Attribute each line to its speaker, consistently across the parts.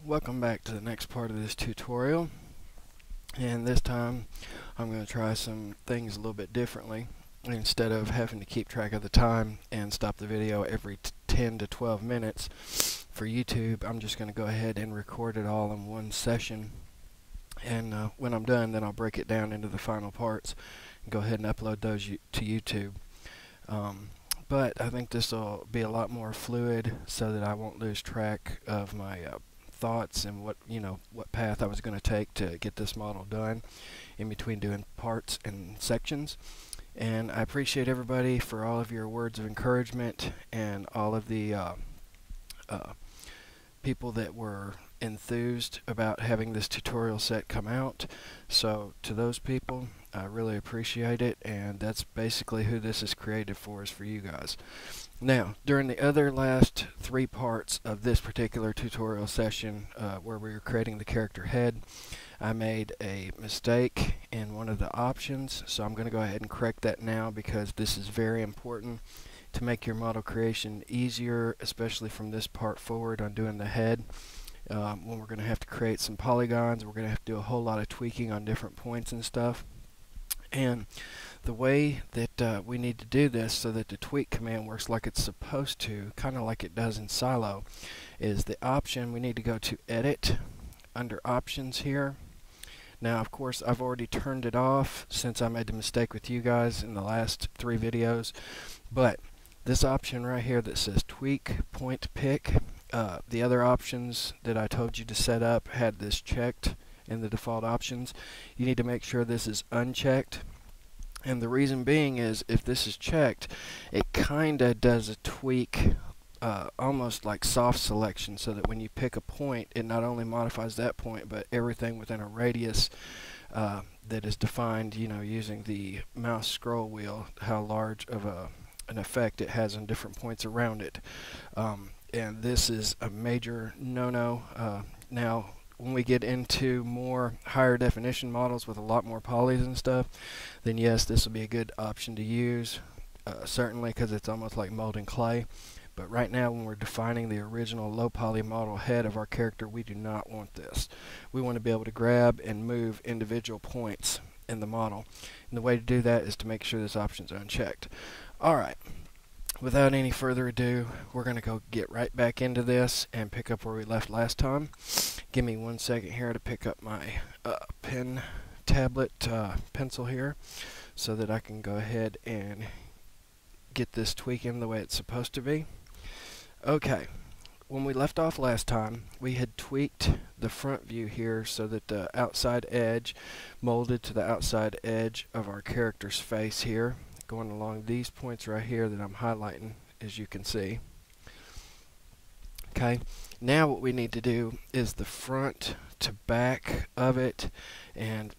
Speaker 1: Welcome back to the next part of this tutorial, and this time I'm going to try some things a little bit differently. Instead of having to keep track of the time and stop the video every 10 to 12 minutes for YouTube, I'm just going to go ahead and record it all in one session, and when I'm done, then I'll break it down into the final parts and go ahead and upload those to YouTube. But I think this will be a lot more fluid so that I won't lose track of my thoughts and what path I was going to take to get this model done in between doing parts and sections. And I appreciate everybody for all of your words of encouragement and all of the people that were enthused about having this tutorial set come out. So to those people, I really appreciate it, and that's basically who this is created for, is for you guys. Now, during the other last 3 parts of this particular tutorial session, where we were creating the character head, I made a mistake in one of the options, so I'm going to go ahead and correct that now, because this is very important to make your model creation easier, especially from this part forward on doing the head. When we're going to have to create some polygons, we're going to have to do a whole lot of tweaking on different points and stuff. And the way that we need to do this so that the tweak command works like it's supposed to, kind of like it does in Silo, is the option. We need to go to Edit under Options here. Now, of course, I've already turned it off since I made the mistake with you guys in the last 3 videos, but this option right here that says Tweak Point Pick, the other options that I told you to set up had this checked in the default options. You need to make sure this is unchecked, and the reason being is if this is checked, it kinda does a tweak, almost like soft selection, so that when you pick a point, it not only modifies that point but everything within a radius that is defined, using the mouse scroll wheel, how large of an effect it has on different points around it. And this is a major no-no. Now, when we get into more higher definition models with a lot more polys and stuff, then yes, this will be a good option to use, certainly, because it's almost like molding clay. But right now, when we're defining the original low poly model head of our character, we do not want this. We want to be able to grab and move individual points in the model, and the way to do that is to make sure this option is unchecked. Alright, without any further ado, we're going to go get right back into this and pick up where we left last time. Give me 1 second here to pick up my pen tablet pencil here so that I can go ahead and get this tweaking the way it's supposed to be. Okay, when we left off last time, we had tweaked the front view here so that the outside edge molded to the outside edge of our character's face here, going along these points right here that I'm highlighting, as you can see. Okay, now what we need to do is the front to back of it, and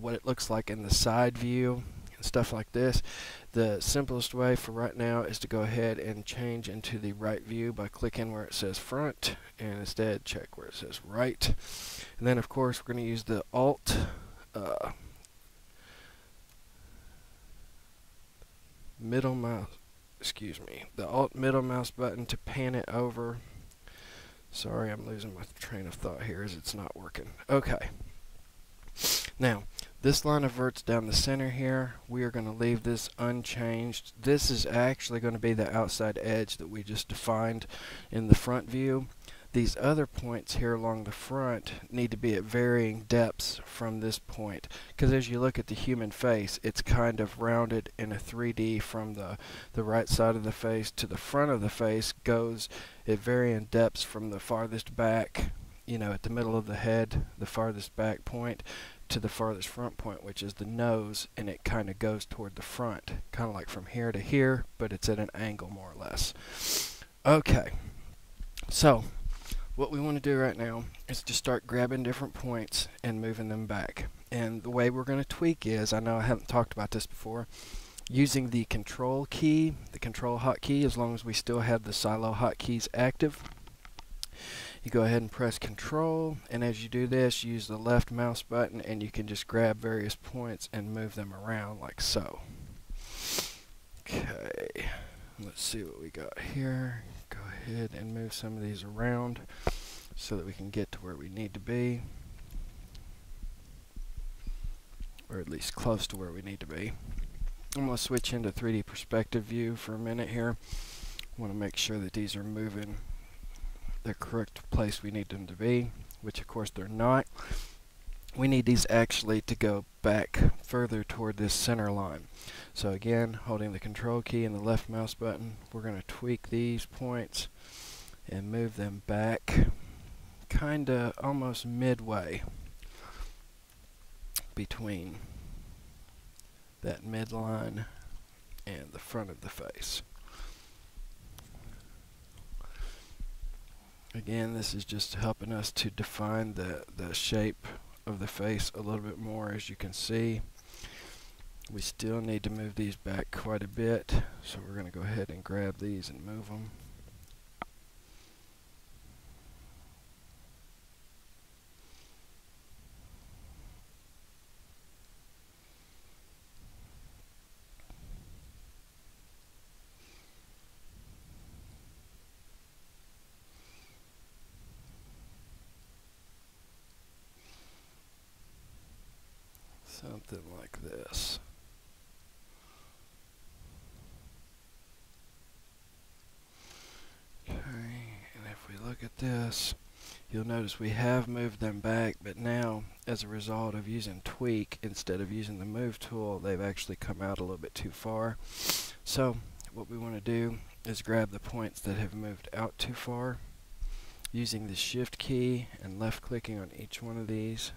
Speaker 1: what it looks like in the side view and stuff like this. The simplest way for right now is to go ahead and change into the right view by clicking where it says front, and instead check where it says right. And then of course we're going to use the Alt middle mouse button to pan it over. Sorry, I'm losing my train of thought here as it's not working. Okay. Now, this line of verts down the center here, we are going to leave this unchanged. This is actually going to be the outside edge that we just defined in the front view. These other points here along the front need to be at varying depths from this point, because as you look at the human face, it's kind of rounded in a 3D from the right side of the face to the front of the face, goes at varying depths from the farthest back, at the middle of the head, the farthest back point, to the farthest front point, which is the nose, and it kind of goes toward the front, kind of like from here to here, but it's at an angle more or less. Okay, so what we want to do right now is to start grabbing different points and moving them back. And the way we're going to tweak is, I know I haven't talked about this before, using the control key, the control hotkey, as long as we still have the Silo hotkeys active. You go ahead and press control, and as you do this, use the left mouse button and you can just grab various points and move them around like so. Okay, let's see what we got here. Go ahead and move some of these around. so that we can get to where we need to be, or at least close to where we need to be. I'm going to switch into 3D perspective view for a minute here. I want to make sure that these are moving the correct place we need them to be, which of course they're not. We need these actually to go back further toward this center line. So again, holding the control key and the left mouse button, we're going to tweak these points and move them back kinda almost midway between that midline and the front of the face. Again, this is just helping us to define the shape of the face a little bit more. As you can see, we still need to move these back quite a bit, so we're going to go ahead and grab these and move them. Something like this. Okay, and if we look at this, you'll notice we have moved them back, but now, as a result of using tweak instead of using the move tool, they've actually come out a little bit too far. So, what we want to do is grab the points that have moved out too far, using the shift key and left clicking on each one of these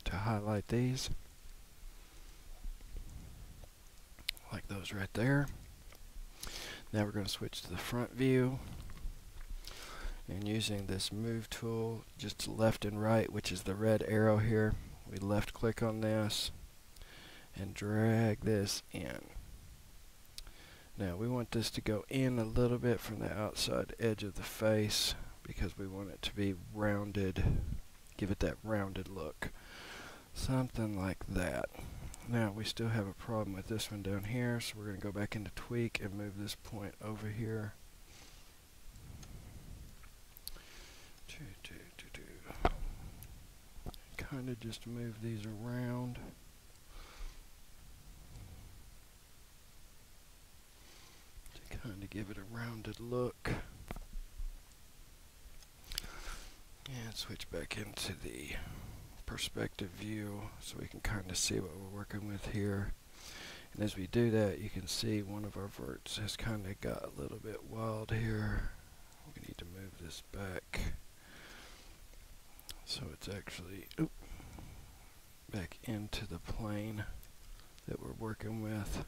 Speaker 1: to highlight these. Like those right there. Now we're going to switch to the front view, and using this move tool just left and right, which is the red arrow here, we left click on this and drag this in. Now we want this to go in a little bit from the outside edge of the face because we want it to be rounded, give it that rounded look. Something like that. Now we still have a problem with this one down here, so we're going to go back into tweak and move this point over here. Kind of just move these around. To kind of give it a rounded look. And switch back into the perspective view so we can kind of see what we're working with here. And as we do that, you can see one of our verts has kind of got a little bit wild here. We need to move this back so it's actually back into the plane that we're working with.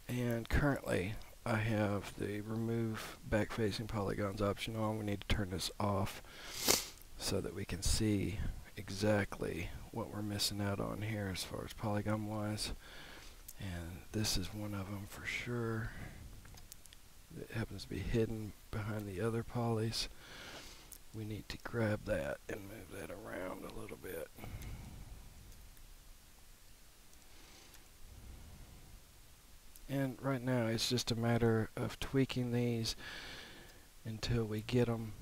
Speaker 1: And currently I have the remove back facing polygons option on. We need to turn this off so that we can see exactly what we're missing out on here as far as polygon wise. And this is one of them for sure. It happens to be hidden behind the other polys. We need to grab that and move that around a little bit. And right now it's just a matter of tweaking these until we get them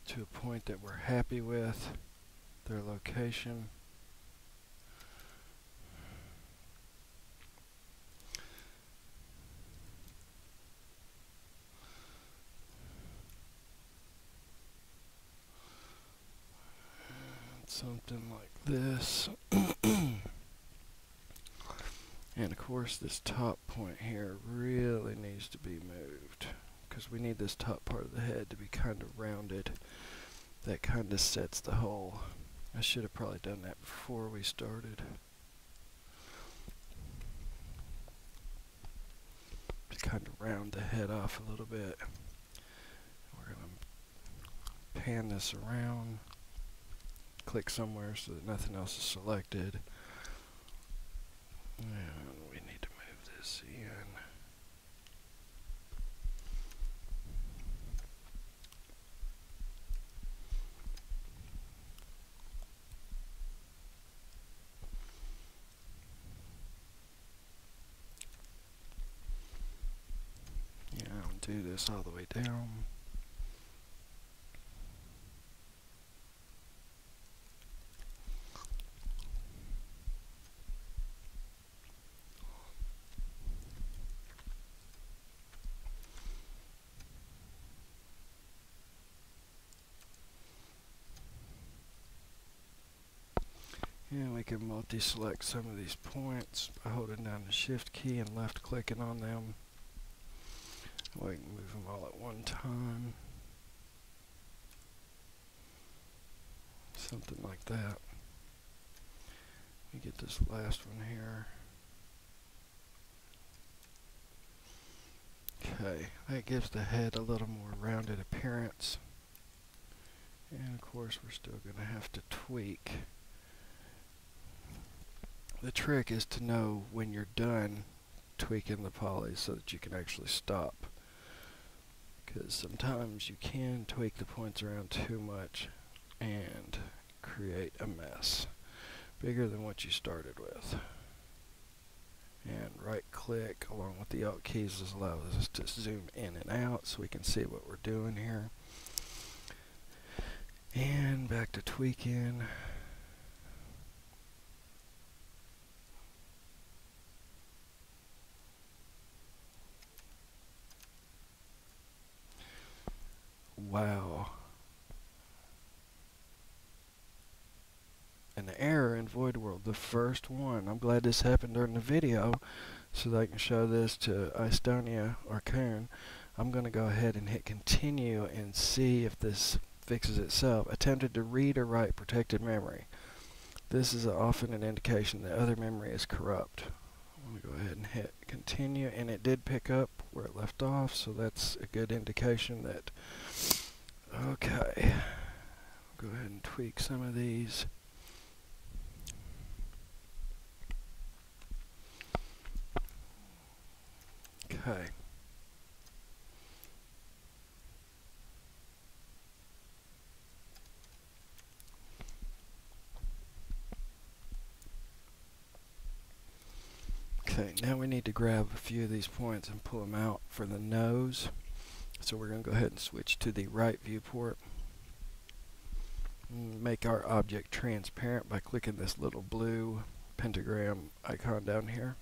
Speaker 1: to a point that we're happy with their location. And something like this. And of course this top point here really needs to be moved because we need this top part of the head to be kind of rounded. That kind of sets the whole. I should have probably done that before we started. To kind of round the head off a little bit. We're going to pan this around, click somewhere so that nothing else is selected. And we need to move this in. Yeah, I'll do this all the way down. And we can multi-select some of these points by holding down the shift key and left clicking on them. We can move them all at one time. Something like that. We get this last one here. Okay, that gives the head a little more rounded appearance. And of course we're still going to have to tweak. The trick is to know when you're done tweaking the polys so that you can actually stop. Because sometimes you can tweak the points around too much and create a mess bigger than what you started with. And right click along with the Alt keys allows us to zoom in and out so we can see what we're doing here. And back to tweaking. Wow. An error in VoidWorld, the first one. I'm glad this happened during the video so that I can show this to Estonia or Kern. I'm going to go ahead and hit continue and see if this fixes itself. Attempted to read or write protected memory. This is often an indication that other memory is corrupt. I'm going to go ahead and hit continue, and it did pick up where it left off, so that's a good indication that, okay, go ahead and tweak some of these. Okay. Okay, now we need to grab a few of these points and pull them out for the nose. So we're going to go ahead and switch to the right viewport. Make our object transparent by clicking this little blue pentagram icon down here.